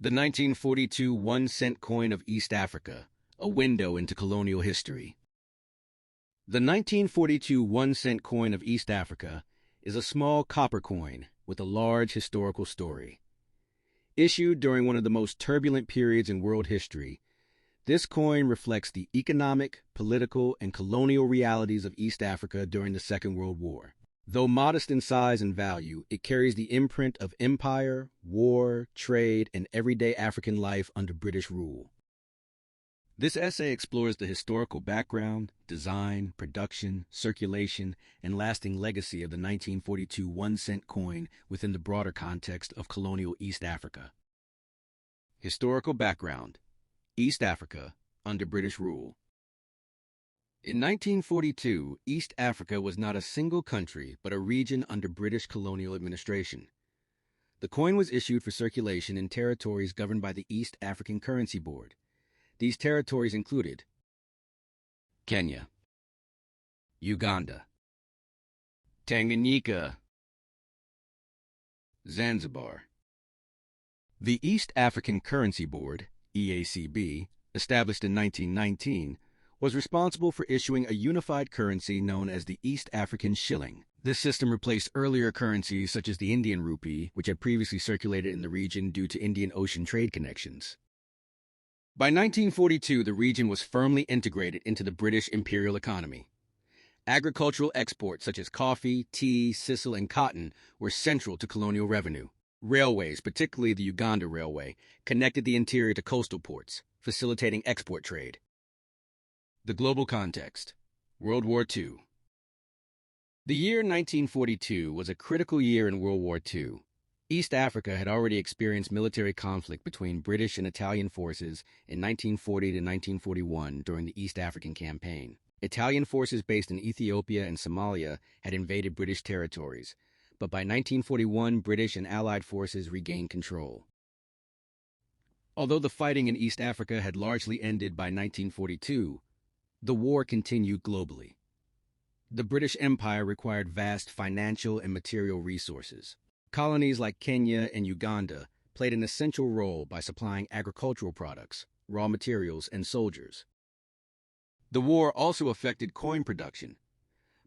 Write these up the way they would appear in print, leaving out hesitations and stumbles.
The 1942 1-cent coin of East Africa, a window into colonial history. The 1942 1-cent coin of East Africa is a small copper coin with a large historical story. Issued during one of the most turbulent periods in world history, this coin reflects the economic, political, and colonial realities of East Africa during the Second World War. Though modest in size and value, it carries the imprint of empire, war, trade, and everyday African life under British rule. This essay explores the historical background, design, production, circulation, and lasting legacy of the 1942 1-cent coin within the broader context of colonial East Africa. Historical background: East Africa under British rule. In 1942, East Africa was not a single country, but a region under British colonial administration. The coin was issued for circulation in territories governed by the East African Currency Board. These territories included Kenya, Uganda, Tanganyika, Zanzibar. The East African Currency Board, EACB, established in 1919, was responsible for issuing a unified currency known as the East African shilling. This system replaced earlier currencies such as the Indian rupee, which had previously circulated in the region due to Indian Ocean trade connections. By 1942, the region was firmly integrated into the British imperial economy. Agricultural exports such as coffee, tea, sisal, and cotton were central to colonial revenue. Railways, particularly the Uganda Railway, connected the interior to coastal ports, facilitating export trade. The global context: World War II. The year 1942 was a critical year in World War II. East Africa had already experienced military conflict between British and Italian forces in 1940 to 1941 during the East African Campaign. Italian forces based in Ethiopia and Somalia had invaded British territories, but by 1941, British and Allied forces regained control. Although the fighting in East Africa had largely ended by 1942, the war continued globally. The British Empire required vast financial and material resources. Colonies like Kenya and Uganda played an essential role by supplying agricultural products, raw materials, and soldiers. The war also affected coin production.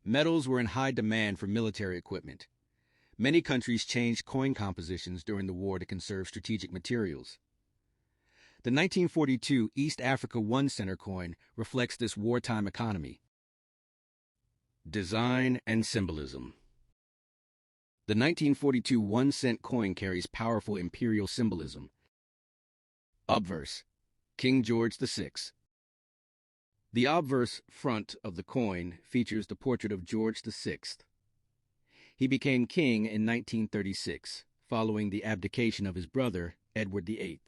Metals were in high demand for military equipment. Many countries changed coin compositions during the war to conserve strategic materials. The 1942 East Africa 1-cent coin reflects this wartime economy. Design and symbolism. The 1942 1-cent coin carries powerful imperial symbolism. Obverse: King George VI. The obverse front of the coin features the portrait of George VI. He became king in 1936, following the abdication of his brother, Edward VIII.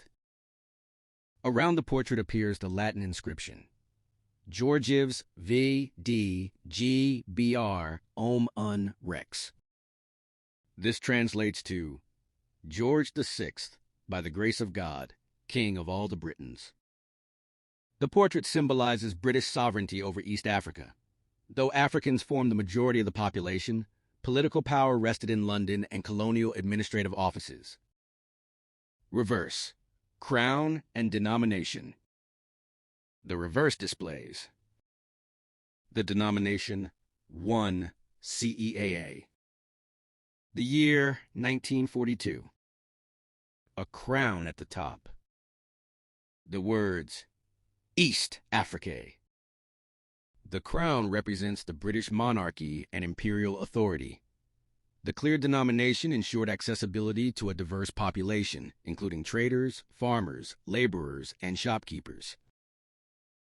Around the portrait appears the Latin inscription: Georgives V.D. G.B.R. Om Un Rex. This translates to George VI, by the grace of God, King of all the Britons. The portrait symbolizes British sovereignty over East Africa. Though Africans formed the majority of the population, political power rested in London and colonial administrative offices. Reverse: Crown and denomination. The reverse displays the denomination 1 CEAA. The year 1942. A crown at the top. The words East Africa. The crown represents the British monarchy and imperial authority. The clear denomination ensured accessibility to a diverse population, including traders, farmers, laborers, and shopkeepers.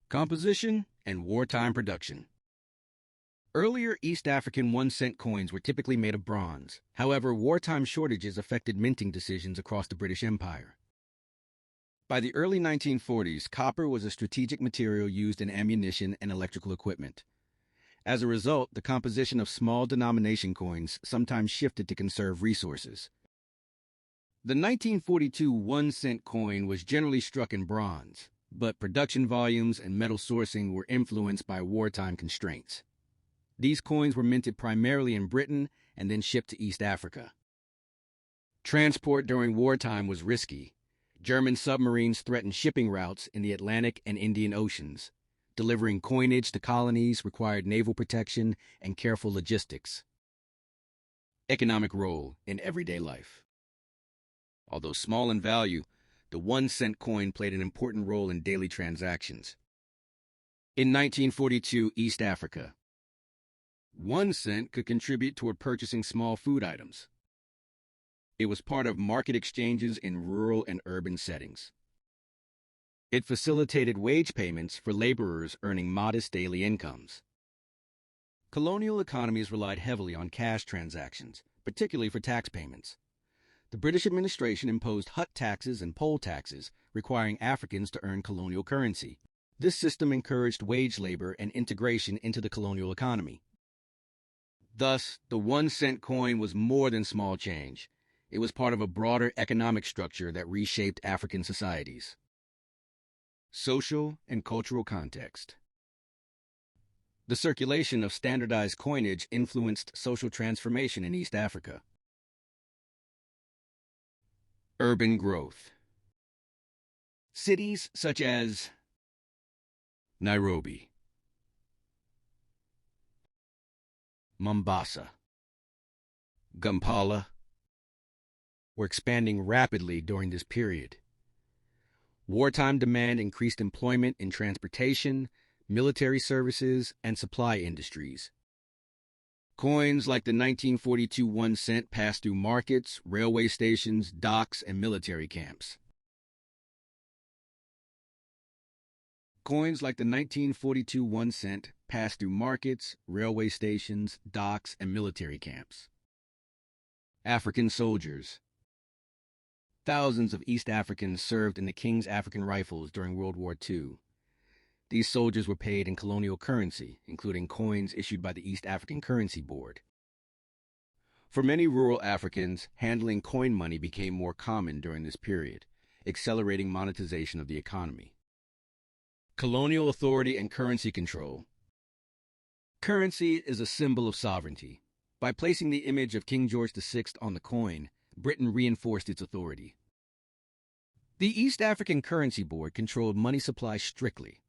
Composition and wartime production. Earlier East African 1-cent coins were typically made of bronze. However, wartime shortages affected minting decisions across the British Empire. By the early 1940s, copper was a strategic material used in ammunition and electrical equipment. As a result, the composition of small denomination coins sometimes shifted to conserve resources. The 1942 1-cent coin was generally struck in bronze, but production volumes and metal sourcing were influenced by wartime constraints. These coins were minted primarily in Britain and then shipped to East Africa. Transport during wartime was risky. German submarines threatened shipping routes in the Atlantic and Indian Oceans. Delivering coinage to colonies required naval protection and careful logistics. Economic role in everyday life. Although small in value, the 1-cent coin played an important role in daily transactions. In 1942 East Africa, 1 cent could contribute toward purchasing small food items. It was part of market exchanges in rural and urban settings. It facilitated wage payments for laborers earning modest daily incomes. Colonial economies relied heavily on cash transactions, particularly for tax payments. The British administration imposed hut taxes and poll taxes, requiring Africans to earn colonial currency. This system encouraged wage labor and integration into the colonial economy. Thus, the 1-cent coin was more than small change. It was part of a broader economic structure that reshaped African societies. Social and cultural context. The circulation of standardized coinage influenced social transformation in East Africa. Urban growth. Cities such as Nairobi, Mombasa, Kampala were expanding rapidly during this period. Wartime demand increased employment in transportation, military services, and supply industries. Coins like the 1942 1 cent passed through markets, railway stations, docks, and military camps. Coins like the 1942 1 cent passed through markets, railway stations, docks, and military camps. African soldiers. Thousands of East Africans served in the King's African Rifles during World War II. These soldiers were paid in colonial currency, including coins issued by the East African Currency Board. For many rural Africans, handling coin money became more common during this period, accelerating monetization of the economy. Colonial authority and currency control. Currency is a symbol of sovereignty. By placing the image of King George VI on the coin, Britain reinforced its authority. The East African Currency Board controlled money supply strictly.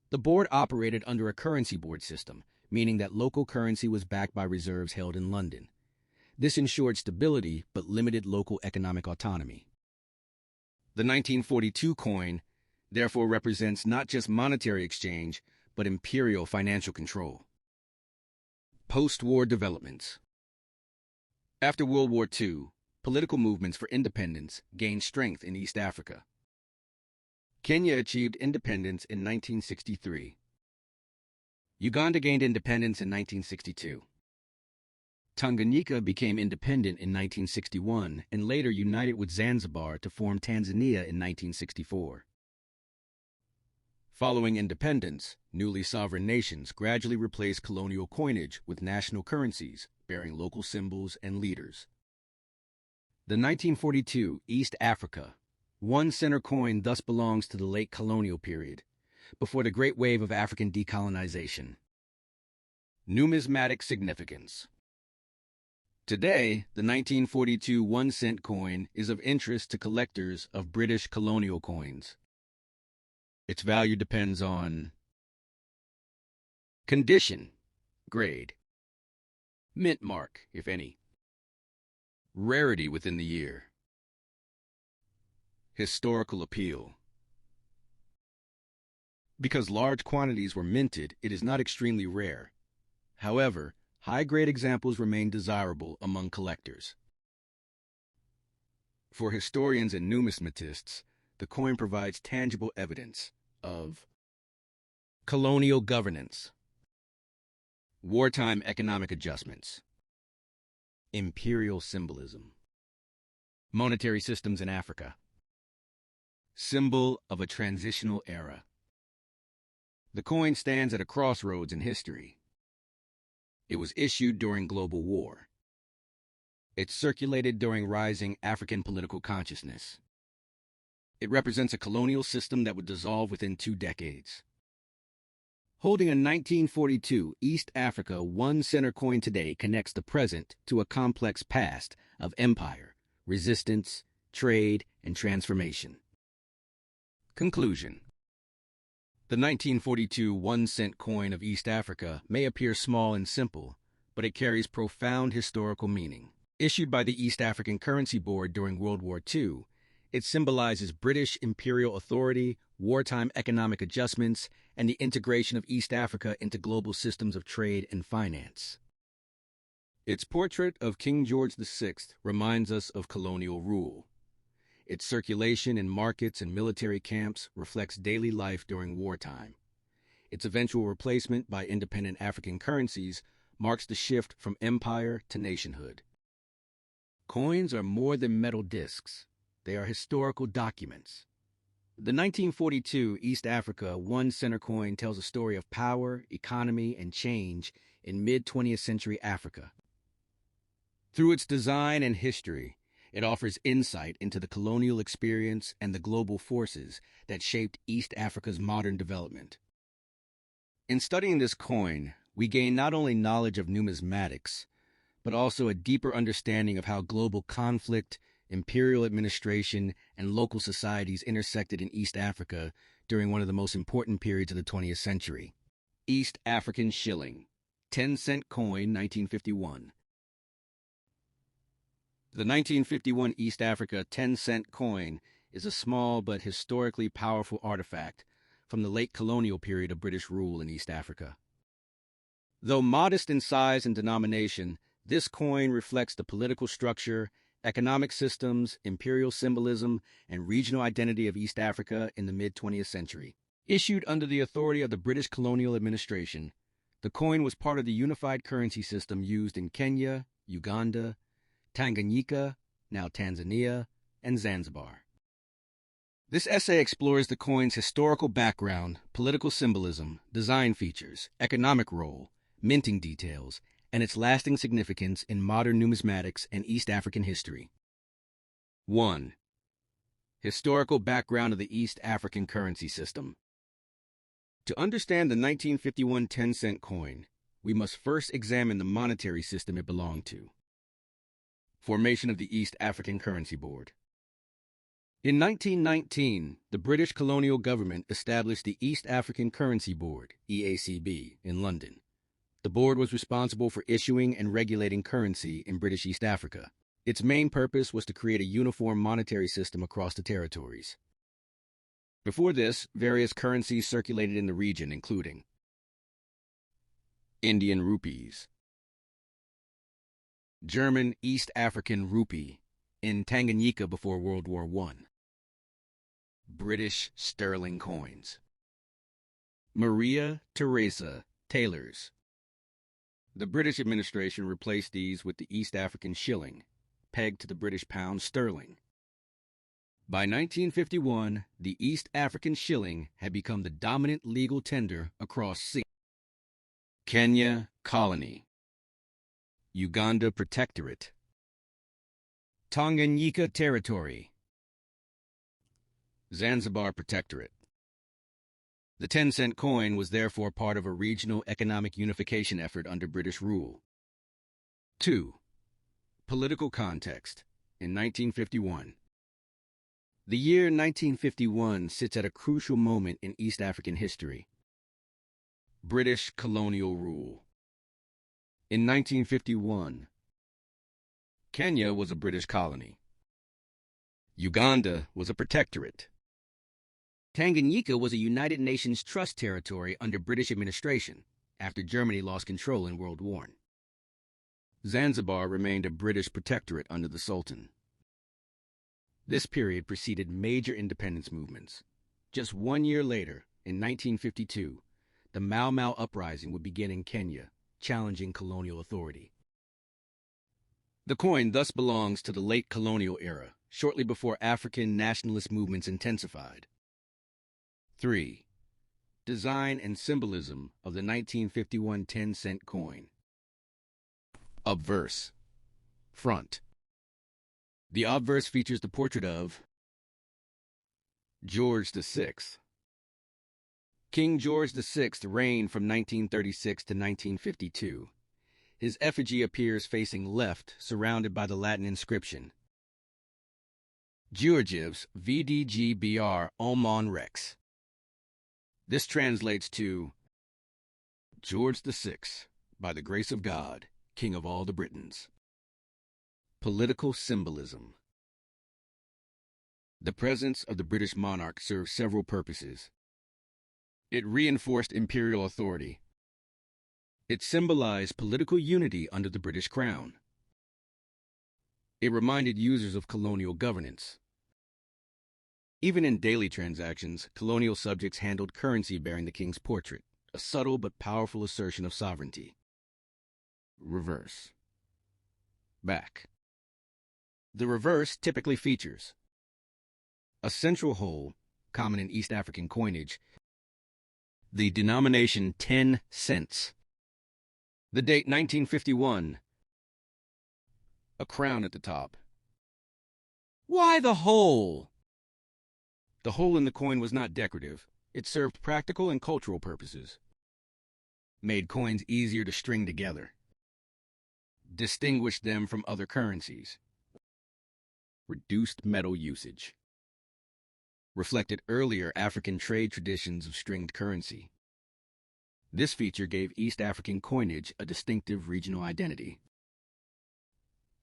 The board operated under a currency board system, meaning that local currency was backed by reserves held in London. This ensured stability but limited local economic autonomy. The 1942 coin therefore represents not just monetary exchange, but imperial financial control. Post-war developments. After World War II, political movements for independence gained strength in East Africa. Kenya achieved independence in 1963. Uganda gained independence in 1962. Tanganyika became independent in 1961 and later united with Zanzibar to form Tanzania in 1964. Following independence, newly sovereign nations gradually replaced colonial coinage with national currencies bearing local symbols and leaders. The 1942 East Africa 1 center coin thus belongs to the late colonial period, before the great wave of African decolonization. Numismatic significance. Today, the 1942 1 cent coin is of interest to collectors of British colonial coins. Its value depends on condition, grade, mint mark, if any, rarity within the year, historical appeal. Because large quantities were minted, it is not extremely rare. However, high-grade examples remain desirable among collectors. For historians and numismatists, the coin provides tangible evidence of colonial governance, wartime economic adjustments, imperial symbolism, monetary systems in Africa, symbol of a transitional era. The coin stands at a crossroads in history. It was issued during global war. It circulated during rising African political consciousness. It represents a colonial system that would dissolve within 2 decades. Holding a 1942 East Africa 1 center coin today connects the present to a complex past of empire, resistance, trade, and transformation. Conclusion. The 1942 1-cent coin of East Africa may appear small and simple, but it carries profound historical meaning. Issued by the East African Currency Board during World War II, it symbolizes British imperial authority, wartime economic adjustments, and the integration of East Africa into global systems of trade and finance. Its portrait of King George VI reminds us of colonial rule. Its circulation in markets and military camps reflects daily life during wartime. Its eventual replacement by independent African currencies marks the shift from empire to nationhood. Coins are more than metal discs. They are historical documents. The 1942 East Africa 1-cent coin tells a story of power, economy, and change in mid-20th century Africa. Through its design and history, it offers insight into the colonial experience and the global forces that shaped East Africa's modern development. In studying this coin, we gain not only knowledge of numismatics, but also a deeper understanding of how global conflict, imperial administration, and local societies intersected in East Africa during one of the most important periods of the 20th century. East African Shilling, 10-cent coin, 1951. The 1951 East Africa 10-cent coin is a small but historically powerful artifact from the late colonial period of British rule in East Africa. Though modest in size and denomination, this coin reflects the political structure, economic systems, imperial symbolism, and regional identity of East Africa in the mid-20th century. Issued under the authority of the British colonial administration, the coin was part of the unified currency system used in Kenya, Uganda, Tanganyika, now Tanzania, and Zanzibar. This essay explores the coin's historical background, political symbolism, design features, economic role, minting details, and its lasting significance in modern numismatics and East African history. 1. Historical background of the East African currency system. To understand the 1951 10-cent coin, we must first examine the monetary system it belonged to. Formation of the East African Currency Board. In 1919, the British colonial government established the East African Currency Board, EACB, in London. The board was responsible for issuing and regulating currency in British East Africa. Its main purpose was to create a uniform monetary system across the territories. Before this, various currencies circulated in the region, including Indian rupees, German East African rupee in Tanganyika before World War I, British sterling coins, Maria Theresa tailors. The British administration replaced these with the East African shilling, pegged to the British pound sterling. By 1951, the East African shilling had become the dominant legal tender across Kenya Colony, Uganda Protectorate, Tanganyika Territory, Zanzibar Protectorate. The 10-cent coin was therefore part of a regional economic unification effort under British rule. 2. Political context. In 1951. The year 1951 sits at a crucial moment in East African history. British colonial rule. In 1951, Kenya was a British colony. Uganda was a protectorate. Tanganyika was a United Nations Trust territory under British administration after Germany lost control in World War I. Zanzibar remained a British protectorate under the Sultan. This period preceded major independence movements. Just 1 year later, in 1952, the Mau Mau uprising would begin in Kenya, challenging colonial authority. The coin thus belongs to the late colonial era, shortly before African nationalist movements intensified. 3. Design and symbolism of the 1951 10-cent coin. Obverse. Front. The obverse features the portrait of George VI. King George VI reigned from 1936 to 1952. His effigy appears facing left, surrounded by the Latin inscription, Georgiev's VDGBR Oman Rex. This translates to George VI, by the grace of God, King of all the Britons. Political symbolism. The presence of the British monarch served several purposes. It reinforced imperial authority. It symbolized political unity under the British crown. It reminded users of colonial governance. Even in daily transactions, colonial subjects handled currency bearing the king's portrait, a subtle but powerful assertion of sovereignty. Reverse. Back. The reverse typically features a central hole, common in East African coinage, the denomination 10 cents, the date 1951, a crown at the top. Why the hole? The hole in the coin was not decorative. It served practical and cultural purposes. Made coins easier to string together. Distinguished them from other currencies. Reduced metal usage. Reflected earlier African trade traditions of stringed currency. This feature gave East African coinage a distinctive regional identity.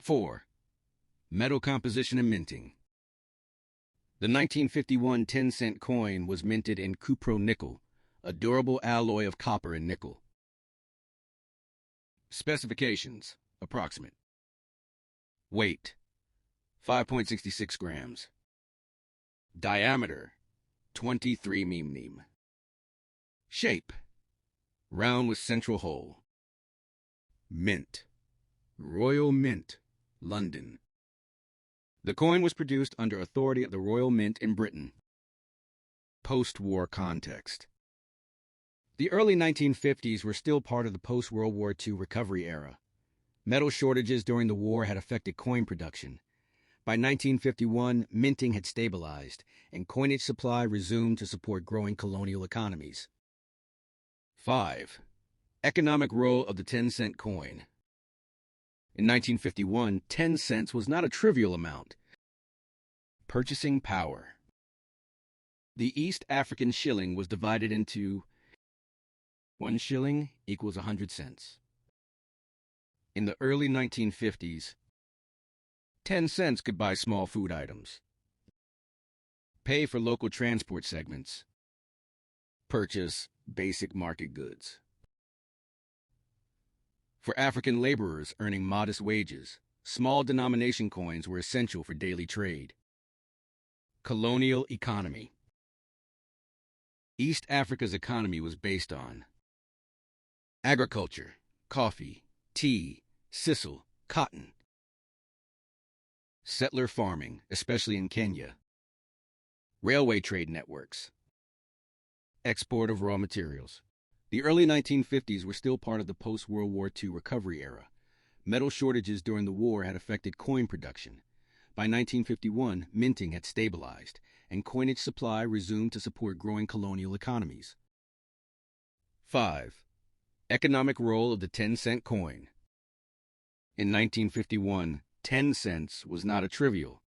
4. Metal composition and minting. The 1951 10-cent coin was minted in cupro-nickel, a durable alloy of copper and nickel. Specifications: approximate. Weight: 5.66 grams. Diameter: 23 mm. Shape: round with central hole. Mint: Royal Mint, London. The coin was produced under authority of the Royal Mint in Britain. Post-war context. The early 1950s were still part of the post-World War II recovery era. Metal shortages during the war had affected coin production. By 1951, minting had stabilized, and coinage supply resumed to support growing colonial economies. 5. Economic role of the 10-cent coin. In 1951, 10 cents was not a trivial amount. Purchasing power. The East African shilling was divided into 1 shilling equals 100 cents. In the early 1950s, 10 cents could buy small food items, pay for local transport segments, purchase basic market goods. For African laborers earning modest wages, small denomination coins were essential for daily trade. Colonial economy. East Africa's economy was based on agriculture, coffee, tea, sisal, cotton. Settler farming, especially in Kenya. Railway trade networks. Export of raw materials. The early 1950s were still part of the post-World War II recovery era. Metal shortages during the war had affected coin production. By 1951, minting had stabilized, and coinage supply resumed to support growing colonial economies. 5. Economic role of the 10-cent coin. In 1951, 10 cents was not a trivial.